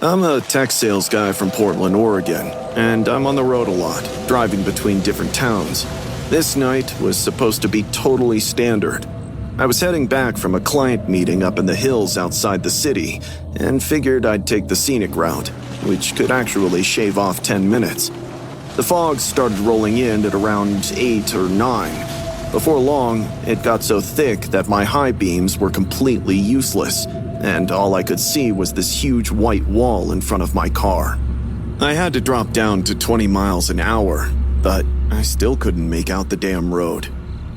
I'm a tech sales guy from Portland, Oregon, and I'm on the road a lot, driving between different towns. This night was supposed to be totally standard. I was heading back from a client meeting up in the hills outside the city, and figured I'd take the scenic route, which could actually shave off 10 minutes. The fog started rolling in at around 8 or 9. Before long, it got so thick that my high beams were completely useless, and all I could see was this huge white wall in front of my car. I had to drop down to 20 miles an hour, but I still couldn't make out the damn road.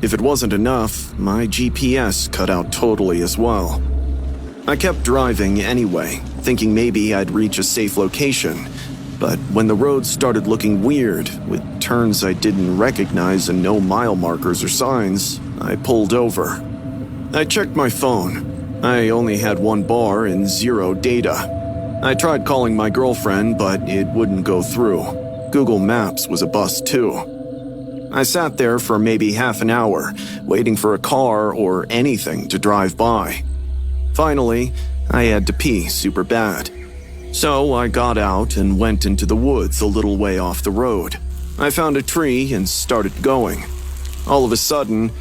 If it wasn't enough, my GPS cut out totally as well. I kept driving anyway, thinking maybe I'd reach a safe location, but when the road started looking weird, with turns I didn't recognize and no mile markers or signs, I pulled over. I checked my phone. I only had 1 bar and 0 data. I tried calling my girlfriend, but it wouldn't go through. Google Maps was a bust too. I sat there for maybe half an hour, waiting for a car or anything to drive by. Finally, I had to pee super bad. So I got out and went into the woods a little way off the road. I found a tree and started going. All of a sudden,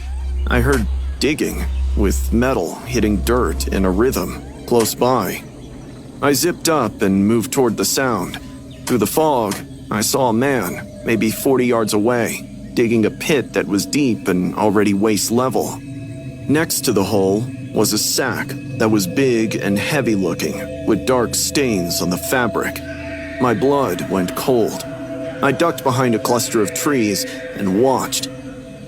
I heard digging, with metal hitting dirt in a rhythm close by. I zipped up and moved toward the sound. Through the fog, I saw a man, maybe 40 yards away, digging a pit that was deep and already waist level. Next to the hole was a sack that was big and heavy looking, with dark stains on the fabric. My blood went cold. I ducked behind a cluster of trees and watched.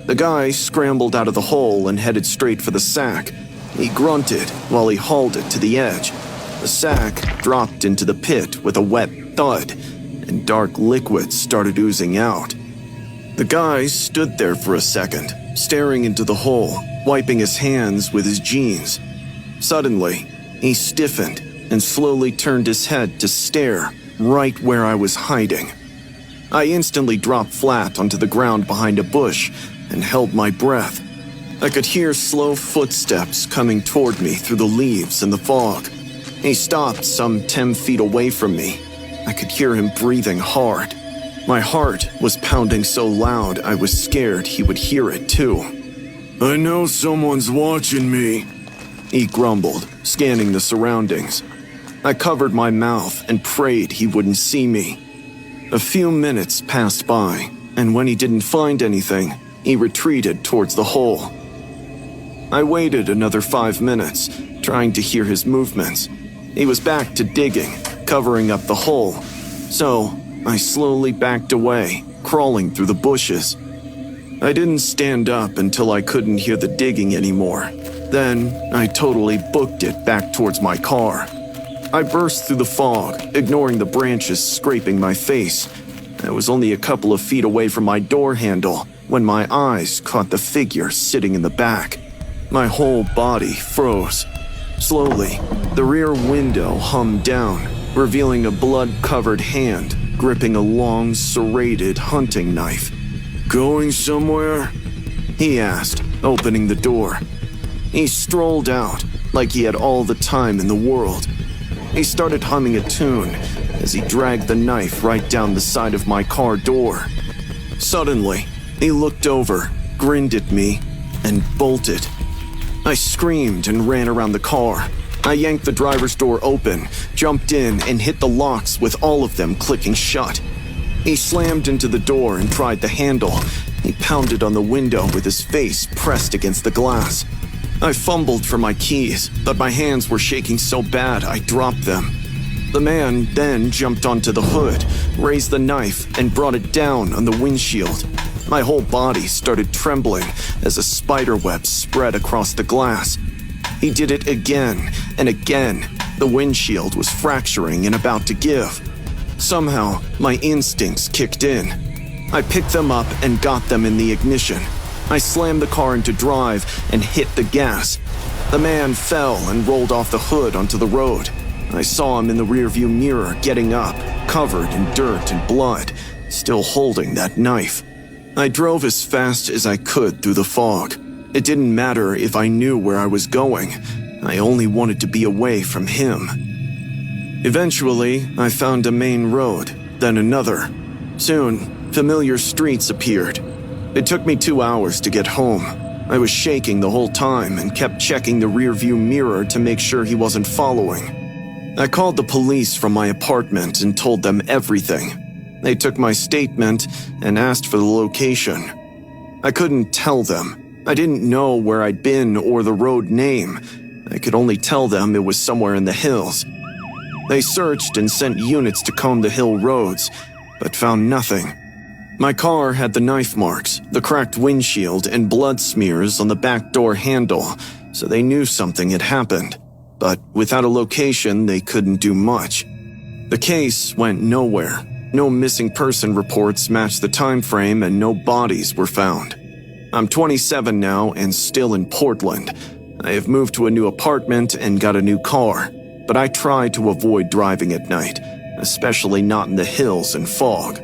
The guy scrambled out of the hole and headed straight for the sack. He grunted while he hauled it to the edge. The sack dropped into the pit with a wet thud, and dark liquid started oozing out. The guy stood there for a second, staring into the hole, wiping his hands with his jeans. Suddenly, he stiffened and slowly turned his head to stare right where I was hiding. I instantly dropped flat onto the ground behind a bush and held my breath. I could hear slow footsteps coming toward me through the leaves and the fog. He stopped some 10 feet away from me. I could hear him breathing hard. My heart was pounding so loud I was scared he would hear it too. "I know someone's watching me," he grumbled, scanning the surroundings. I covered my mouth and prayed he wouldn't see me. A few minutes passed by, and when he didn't find anything, he retreated towards the hole. I waited another 5 minutes, trying to hear his movements. He was back to digging, covering up the hole. So I slowly backed away, crawling through the bushes. I didn't stand up until I couldn't hear the digging anymore. Then I totally booked it back towards my car. I burst through the fog, ignoring the branches scraping my face. I was only a couple of feet away from my door handle when my eyes caught the figure sitting in the back. My whole body froze. Slowly, the rear window hummed down, revealing a blood-covered hand gripping a long, serrated hunting knife. "Going somewhere?" he asked, opening the door. He strolled out like he had all the time in the world. He started humming a tune as he dragged the knife right down the side of my car door. Suddenly, he looked over, grinned at me, and bolted. I screamed and ran around the car. I yanked the driver's door open, jumped in, and hit the locks with all of them clicking shut. He slammed into the door and tried the handle. He pounded on the window with his face pressed against the glass. I fumbled for my keys, but my hands were shaking so bad I dropped them. The man then jumped onto the hood, raised the knife, and brought it down on the windshield. My whole body started trembling as a spiderweb spread across the glass. He did it again and again. The windshield was fracturing and about to give. Somehow, my instincts kicked in. I picked them up and got them in the ignition. I slammed the car into drive and hit the gas. The man fell and rolled off the hood onto the road. I saw him in the rearview mirror getting up, covered in dirt and blood, still holding that knife. I drove as fast as I could through the fog. It didn't matter if I knew where I was going. I only wanted to be away from him. Eventually, I found a main road, then another. Soon, familiar streets appeared. It took me 2 hours to get home. I was shaking the whole time and kept checking the rearview mirror to make sure he wasn't following. I called the police from my apartment and told them everything. They took my statement and asked for the location. I couldn't tell them. I didn't know where I'd been or the road name. I could only tell them it was somewhere in the hills. They searched and sent units to comb the hill roads, but found nothing. My car had the knife marks, the cracked windshield, and blood smears on the back door handle, so they knew something had happened. But without a location, they couldn't do much. The case went nowhere. No missing person reports matched the time frame, and no bodies were found. I'm 27 now and still in Portland. I have moved to a new apartment and got a new car, but I try to avoid driving at night, especially not in the hills and fog,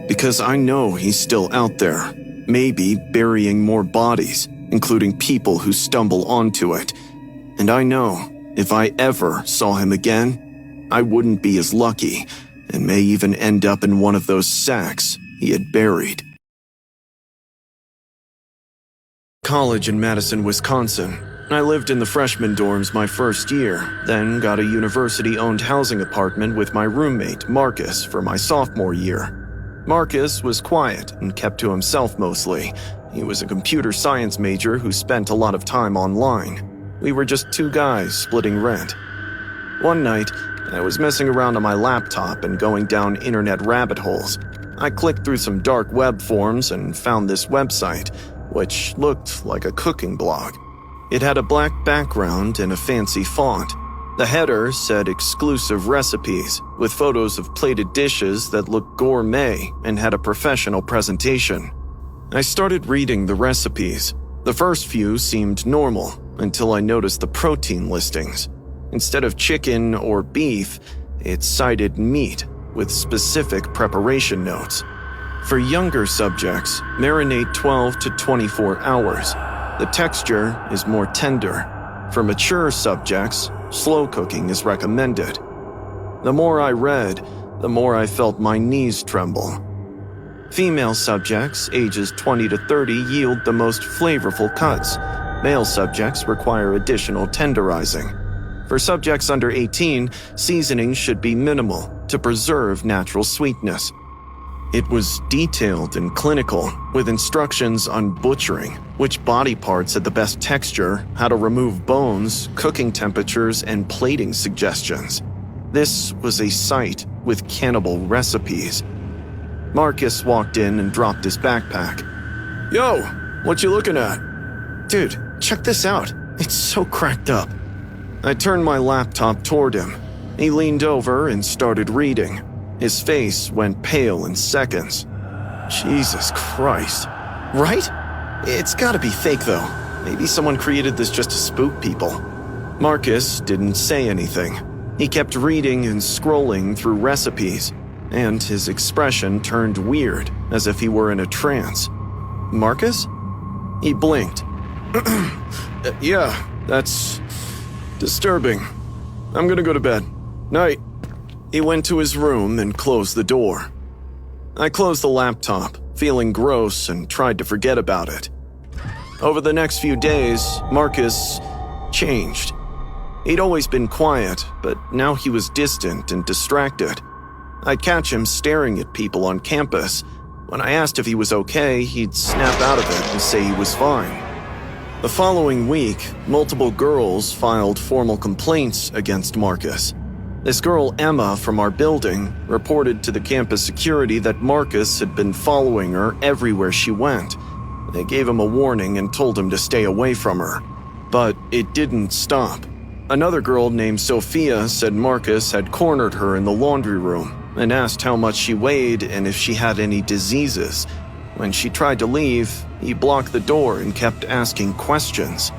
because I know he's still out there, maybe burying more bodies, including people who stumble onto it. And I know if I ever saw him again, I wouldn't be as lucky and may even end up in one of those sacks he had buried. College in Madison, Wisconsin. I lived in the freshman dorms my first year, then got a university-owned housing apartment with my roommate, Marcus, for my sophomore year. Marcus was quiet and kept to himself mostly. He was a computer science major who spent a lot of time online. We were just two guys splitting rent. One night, I was messing around on my laptop and going down internet rabbit holes. I clicked through some dark web forums and found this website, which looked like a cooking blog. It had a black background and a fancy font. The header said exclusive recipes, with photos of plated dishes that looked gourmet and had a professional presentation. I started reading the recipes. The first few seemed normal, until I noticed the protein listings. Instead of chicken or beef, it cited meat, with specific preparation notes. For younger subjects, marinate 12 to 24 hours. The texture is more tender. For mature subjects, slow cooking is recommended. The more I read, the more I felt my knees tremble. Female subjects, ages 20 to 30, yield the most flavorful cuts. Male subjects require additional tenderizing. For subjects under 18, seasoning should be minimal to preserve natural sweetness. It was detailed and clinical, with instructions on butchering, which body parts had the best texture, how to remove bones, cooking temperatures, and plating suggestions. This was a site with cannibal recipes. Marcus walked in and dropped his backpack. "Yo, what you looking at?" "Dude, check this out. It's so cracked up." I turned my laptop toward him. He leaned over and started reading. His face went pale in seconds. Jesus Christ. Right? It's gotta be fake though. Maybe someone created this just to spook people. Marcus didn't say anything. He kept reading and scrolling through recipes, and his expression turned weird, as if he were in a trance. "Marcus?" He blinked. "Yeah, that's disturbing. I'm gonna go to bed. Night." He went to his room and closed the door. I closed the laptop, feeling gross, and tried to forget about it. Over the next few days, Marcus changed. He'd always been quiet, but now he was distant and distracted. I'd catch him staring at people on campus. When I asked if he was okay, he'd snap out of it and say he was fine. The following week, multiple girls filed formal complaints against Marcus. This girl, Emma, from our building, reported to the campus security that Marcus had been following her everywhere she went. They gave him a warning and told him to stay away from her. But it didn't stop. Another girl named Sophia said Marcus had cornered her in the laundry room and asked how much she weighed and if she had any diseases. When she tried to leave, he blocked the door and kept asking questions.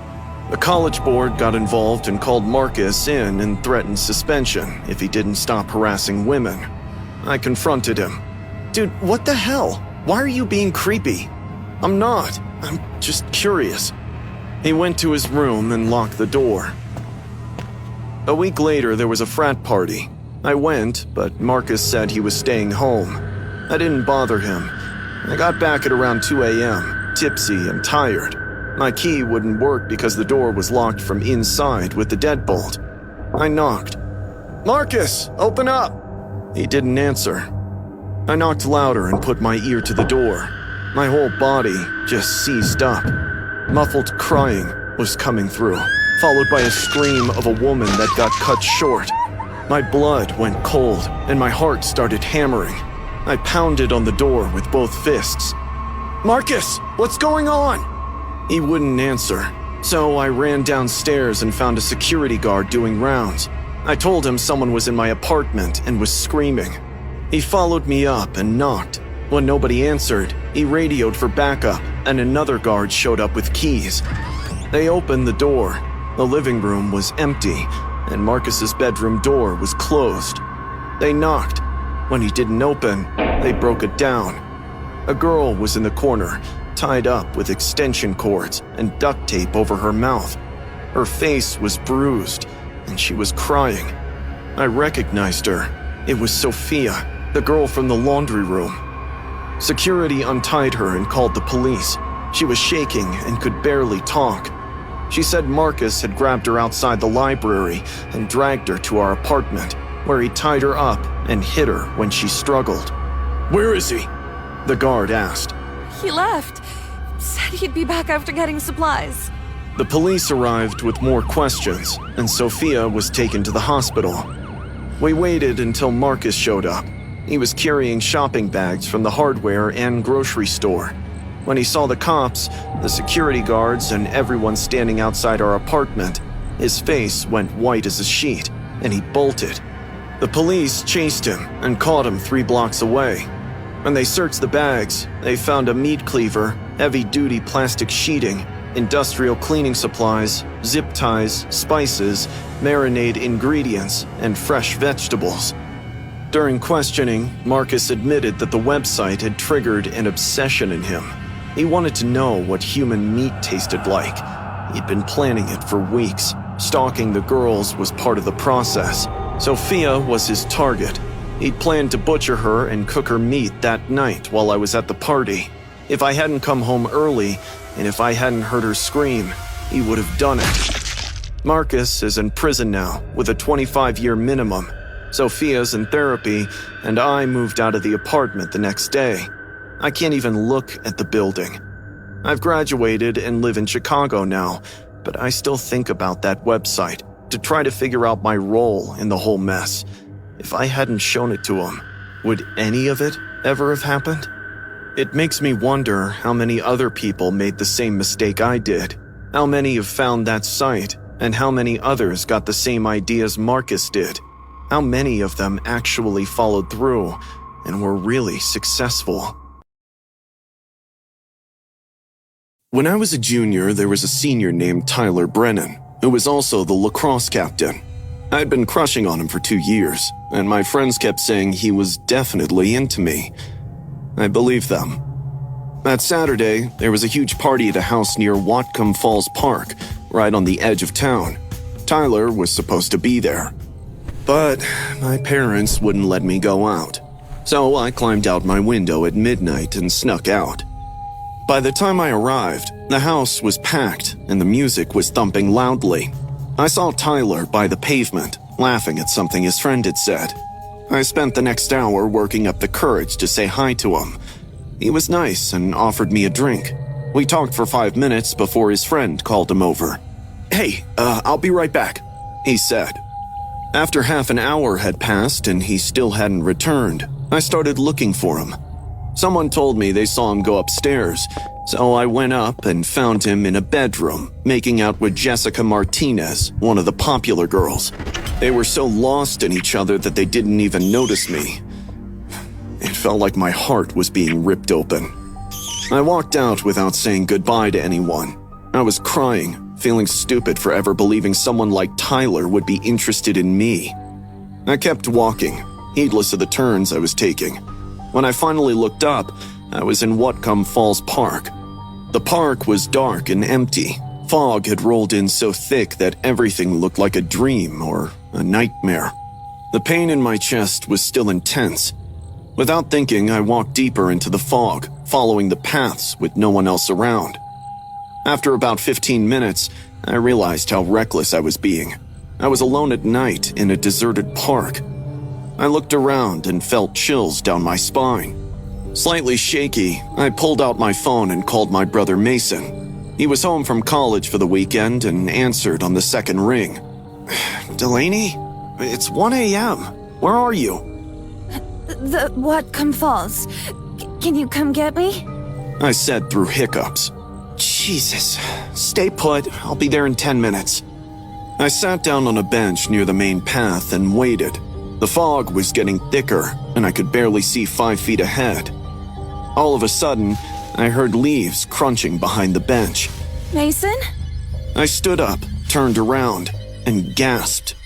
The college board got involved and called Marcus in and threatened suspension if he didn't stop harassing women. I confronted him. "Dude, what the hell? Why are you being creepy?" "I'm not. I'm just curious." He went to his room and locked the door. A week later, there was a frat party. I went, but Marcus said he was staying home. I didn't bother him. I got back at around 2 a.m., tipsy and tired. My key wouldn't work because the door was locked from inside with the deadbolt. I knocked. "Marcus, open up!" He didn't answer. I knocked louder and put my ear to the door. My whole body just seized up. Muffled crying was coming through, followed by a scream of a woman that got cut short. My blood went cold and my heart started hammering. I pounded on the door with both fists. "Marcus, what's going on?" He wouldn't answer, so I ran downstairs and found a security guard doing rounds. I told him someone was in my apartment and was screaming. He followed me up and knocked. When nobody answered, he radioed for backup, and another guard showed up with keys. They opened the door. The living room was empty, and Marcus's bedroom door was closed. They knocked. When he didn't open, they broke it down. A girl was in the corner, tied up with extension cords and duct tape over her mouth. Her face was bruised, and she was crying. I recognized her. It was Sophia, the girl from the laundry room. Security untied her and called the police. She was shaking and could barely talk. She said Marcus had grabbed her outside the library and dragged her to our apartment, where he tied her up and hit her when she struggled. "Where is he?" the guard asked. "He left. Said he'd be back after getting supplies." The police arrived with more questions, and Sophia was taken to the hospital. We waited until Marcus showed up. He was carrying shopping bags from the hardware and grocery store. When he saw the cops, the security guards, and everyone standing outside our apartment, his face went white as a sheet, and he bolted. The police chased him and caught him 3 blocks away. When they searched the bags, they found a meat cleaver, heavy-duty plastic sheeting, industrial cleaning supplies, zip ties, spices, marinade ingredients, and fresh vegetables. During questioning, Marcus admitted that the website had triggered an obsession in him. He wanted to know what human meat tasted like. He'd been planning it for weeks. Stalking the girls was part of the process. Sophia was his target. He'd planned to butcher her and cook her meat that night while I was at the party. If I hadn't come home early, and if I hadn't heard her scream, he would have done it. Marcus is in prison now, with a 25-year minimum. Sophia's in therapy, and I moved out of the apartment the next day. I can't even look at the building. I've graduated and live in Chicago now, but I still think about that website to try to figure out my role in the whole mess. If I hadn't shown it to him, would any of it ever have happened? It makes me wonder how many other people made the same mistake I did. How many have found that site, and how many others got the same ideas Marcus did. How many of them actually followed through and were really successful. When I was a junior, there was a senior named Tyler Brennan, who was also the lacrosse captain. I'd been crushing on him for 2 years, and my friends kept saying he was definitely into me. I believed them. That Saturday, there was a huge party at a house near Whatcom Falls Park, right on the edge of town. Tyler was supposed to be there. But my parents wouldn't let me go out. So I climbed out my window at midnight and snuck out. By the time I arrived, the house was packed and the music was thumping loudly. I saw Tyler by the pavement, laughing at something his friend had said. I spent the next hour working up the courage to say hi to him. He was nice and offered me a drink. We talked for 5 minutes before his friend called him over. "Hey, I'll be right back," he said. After half an hour had passed and he still hadn't returned, I started looking for him. Someone told me they saw him go upstairs, so I went up and found him in a bedroom, making out with Jessica Martinez, one of the popular girls. They were so lost in each other that they didn't even notice me. It felt like my heart was being ripped open. I walked out without saying goodbye to anyone. I was crying, feeling stupid for ever believing someone like Tyler would be interested in me. I kept walking, heedless of the turns I was taking. When I finally looked up, I was in Whatcom Falls Park. The park was dark and empty. Fog had rolled in so thick that everything looked like a dream or a nightmare. The pain in my chest was still intense. Without thinking, I walked deeper into the fog, following the paths with no one else around. After about 15 minutes, I realized how reckless I was being. I was alone at night in a deserted park. I looked around and felt chills down my spine. Slightly shaky, I pulled out my phone and called my brother Mason. He was home from college for the weekend and answered on the second ring. Delaney? It's 1 a.m. Where are you? The Whatcom Falls. Can you come get me? I said through hiccups. Jesus. Stay put. I'll be there in 10 minutes. I sat down on a bench near the main path and waited. The fog was getting thicker, and I could barely see 5 feet ahead. All of a sudden, I heard leaves crunching behind the bench. Mason? I stood up, turned around, and gasped.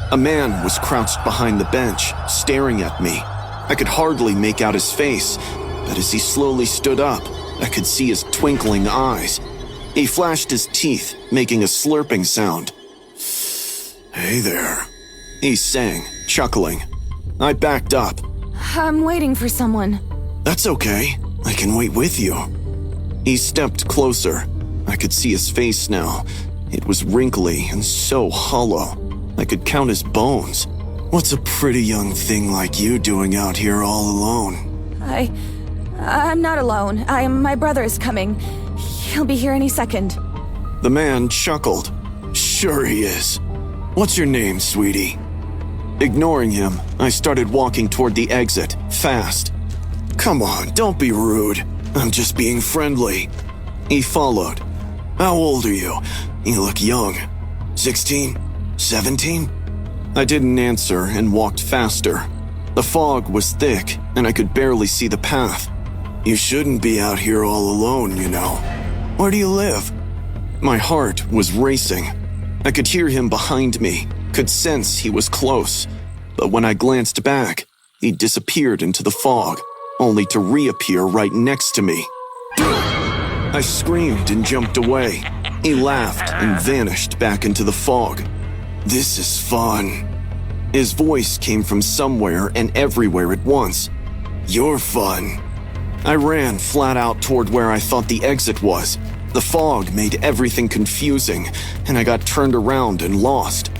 A man was crouched behind the bench, staring at me. I could hardly make out his face, but as he slowly stood up, I could see his twinkling eyes. He flashed his teeth, making a slurping sound. Hey there, he sang, chuckling. I backed up. I'm waiting for someone. That's okay. I can wait with you. He stepped closer. I could see his face now. It was wrinkly and so hollow. I could count his bones. What's a pretty young thing like you doing out here all alone? I'm not alone. My brother is coming. He'll be here any second. The man chuckled. Sure he is. What's your name, sweetie? Ignoring him, I started walking toward the exit, fast. Come on, don't be rude. I'm just being friendly. He followed. How old are you? You look young. 16? 17? I didn't answer and walked faster. The fog was thick, and I could barely see the path. You shouldn't be out here all alone, you know. Where do you live? My heart was racing. I could hear him behind me, could sense he was close. But when I glanced back, he disappeared into the fog, only to reappear right next to me. I screamed and jumped away. He laughed and vanished back into the fog. This is fun. His voice came from somewhere and everywhere at once. You're fun. I ran flat out toward where I thought the exit was. The fog made everything confusing, and I got turned around and lost.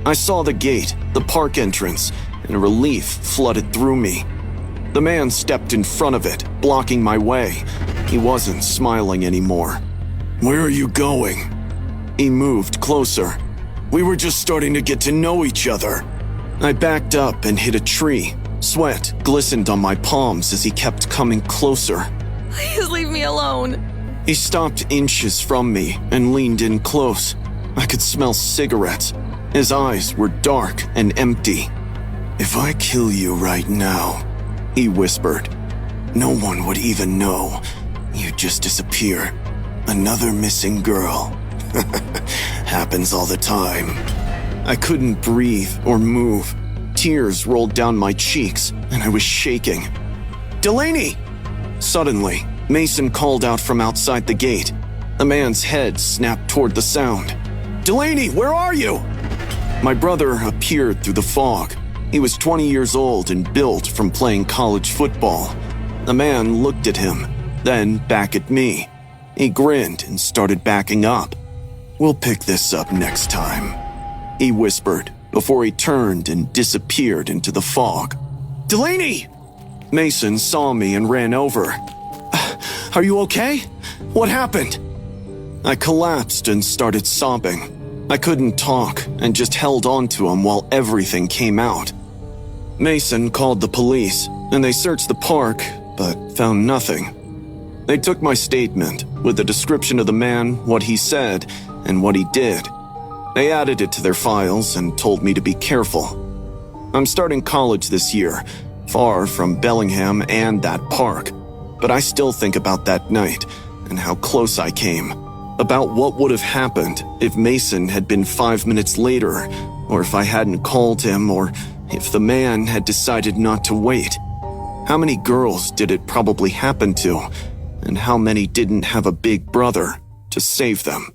I saw the gate, the park entrance, and relief flooded through me. The man stepped in front of it, blocking my way. He wasn't smiling anymore. Where are you going? He moved closer. We were just starting to get to know each other. I backed up and hit a tree. Sweat glistened on my palms as he kept coming closer. Please leave me alone. He stopped inches from me and leaned in close. I could smell cigarettes. His eyes were dark and empty. If I kill you right now, he whispered, no one would even know. You'd just disappear. Another missing girl. Happens all the time. I couldn't breathe or move. Tears rolled down my cheeks, and I was shaking. Delaney! Suddenly, Mason called out from outside the gate. The man's head snapped toward the sound. Delaney, where are you? My brother appeared through the fog. He was 20 years old and built from playing college football. The man looked at him, then back at me. He grinned and started backing up. We'll pick this up next time, he whispered before he turned and disappeared into the fog. Delaney! Mason saw me and ran over. Are you okay? What happened? I collapsed and started sobbing. I couldn't talk and just held on to him while everything came out. Mason called the police, and they searched the park, but found nothing. They took my statement with a description of the man, what he said, and what he did. They added it to their files and told me to be careful. I'm starting college this year, far from Bellingham and that park, but I still think about that night and how close I came, about what would have happened if Mason had been 5 minutes later, or if I hadn't called him, or if the man had decided not to wait. How many girls did it probably happen to, and how many didn't have a big brother to save them?